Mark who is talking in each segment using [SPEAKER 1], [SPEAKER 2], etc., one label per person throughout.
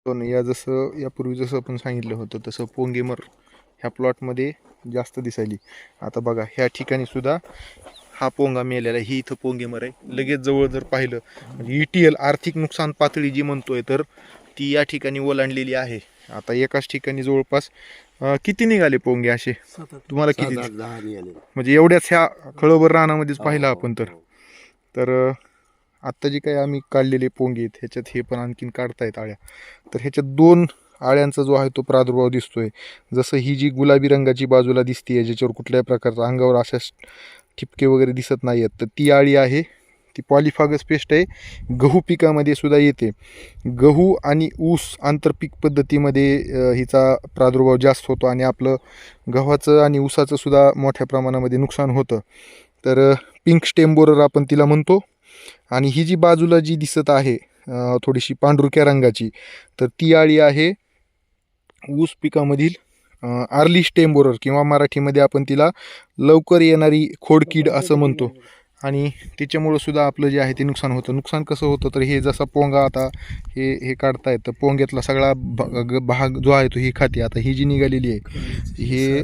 [SPEAKER 1] पण या जसं यापूर्वी जसं आपण सांगितलं होतं तसं पोंगेमर ह्या प्लॉटमध्ये जास्त दिसायली. आता बघा ह्या ठिकाणी सुद्धा हा पोंगा मेलेला आहे. ही इथं पोंगेमर आहे. लगेच जवळ जर पाहिलं म्हणजे ETL आर्थिक नुकसान पातळी जी म्हणतोय तर ती या ठिकाणी ओलांडलेली आहे. आता एकाच ठिकाणी जवळपास किती निघाले पोंगे असे तुम्हाला किती म्हणजे एवढ्याच ह्या खळबर रानामध्येच पाहिलं आपण तर आत्ता जी काही आम्ही काढलेले पोंगे आहेत ह्याच्यात हे पण आणखीन काढतायत आळ्या. तर ह्याच्यात 2 आळ्यांचा जो आहे तो प्रादुर्भाव दिसतोय. जसं ही जी गुलाबी रंगाची बाजूला दिसते ज्याच्यावर कुठल्याही प्रकारचा अंगावर अशा ठिपके वगैरे दिसत नाही आहेत तर ती आळी आहे. ती पॉलिफागस पेस्ट आहे. गहू पिकामध्ये सुद्धा येते. गहू आणि ऊस आंतरपीक पद्धतीमध्ये हिचा प्रादुर्भाव जास्त होतो आणि आपलं गव्हाचं आणि ऊसाचं सुद्धा मोठ्या प्रमाणामध्ये नुकसान होतं. तर पिंक स्टेम बोरर आपण तिला म्हणतो. आणि ही जी बाजूला जी दिसत आहे थोडीशी पांढुरक्या रंगाची तर ती आळी आहे ऊस पिकामधील आर्ली स्टेम बोरर किंवा मराठीमध्ये आपण तिला लवकर येणारी खोडकीड असं म्हणतो. आणि त्याच्यामुळं सुद्धा आपलं जे आहे ते नुकसान होतं. नुकसान कसं होतं तर हे जसा पोंगा आता हे काढतायत तर पोंग्यातला सगळा भाग जो आहे तो ही खाते. आता ही जी निघालेली आहे हे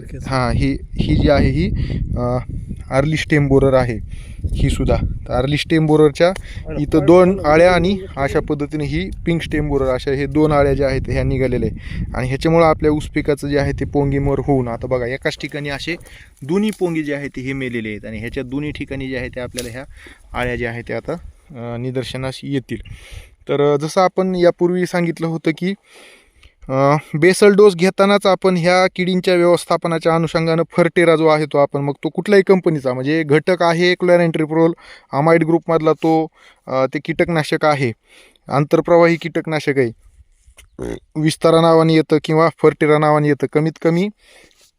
[SPEAKER 1] ही जी आहे ही आर्ली स्टेम बोरर आहे ही सुद्धा. तर आर्ली स्टेम बोररच्या इथं 2 आळ्या आणि अशा पद्धतीने ही पिंक स्टेम बोरर अशा हे 2 आळ्या ज्या आहेत ह्या निघालेल्या आहे. आणि ह्याच्यामुळं आपल्या ऊस पिकाचं जे आहे ते पोंगेमर होऊन आता बघा एकाच ठिकाणी असे दोन्ही पोंगे जे आहेत ते हे मेलेले आहेत. आणि ह्याच्या दोन्ही ठिकाणी जे आहे ते आपल्याला ह्या आळ्या ज्या आहेत त्या आता निदर्शनास येतील. तर जसं आपण यापूर्वी सांगितलं होतं की बेसल डोस घेतानाच आपण ह्या किडींच्या व्यवस्थापनाच्या अनुषंगानं फर्टेरा जो आहे तो आपण मग तो कुठल्याही कंपनीचा म्हणजे घटक आहे क्लोरॅन्ट्रिप्रोल अमाइड ग्रुपमधला तो ते कीटकनाशक आहे. आंतरप्रवाही कीटकनाशक आहे. विस्तारा नावाने येतं किंवा फर्टेरा नावाने येतं. कमीत कमी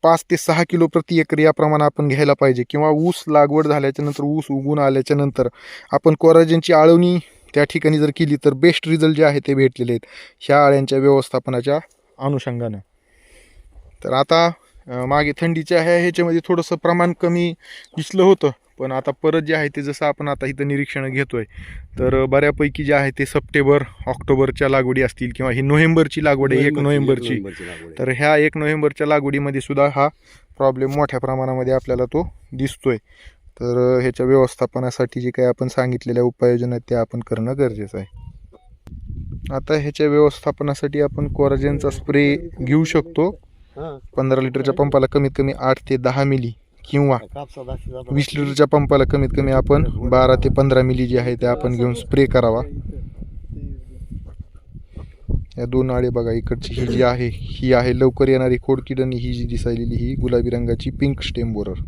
[SPEAKER 1] 5 ते 6 किलो प्रति एकर याप्रमाणे आपण घ्यायला पाहिजे. किंवा ऊस लागवड झाल्याच्यानंतर ऊस उगून आल्याच्यानंतर आपण कोराजेनची आळवणी त्या ठिकाणी जर केली तर बेस्ट रिझल्ट जे आहे ते भेटलेले आहेत ह्या आळ्यांच्या व्यवस्थापनाच्या अनुषंगानं. तर आता मागे थंडीच्या ह्याच्यामध्ये थोडंसं प्रमाण कमी दिसलं होतं पण आता परत जे आहे ते जसं आपण आता इथं निरीक्षणं घेतोय तर बऱ्यापैकी जे आहे ते सप्टेंबर ऑक्टोबरच्या लागवडी असतील किंवा ही नोव्हेंबरची लागवड आहे 1 नोव्हेंबरची. तर ह्या 1 नोव्हेंबरच्या लागवडीमध्ये सुद्धा हा प्रॉब्लेम मोठ्या प्रमाणामध्ये आपल्याला तो दिसतोय. तर ह्याच्या व्यवस्थापनासाठी जे काही आपण सांगितलेल्या उपाययोजना आहेत त्या आपण करणं गरजेचं आहे. आता ह्याच्या व्यवस्थापनासाठी आपण कोराजेनचा स्प्रे घेऊ शकतो. 15 लिटरच्या पंपाला कमीत कमी 8 ते 10 मिली किंवा 20 लिटरच्या पंपाला कमीत कमी आपण 12 ते 15 मिली जे आहे ते आपण घेऊन स्प्रे करावा. या 2 आळे बघा इकडची ही जी आहे ही आहे लवकर येणारी खोडकीड आणि ही जी दिसायलेली ही गुलाबी रंगाची पिंक स्टेम बोरर.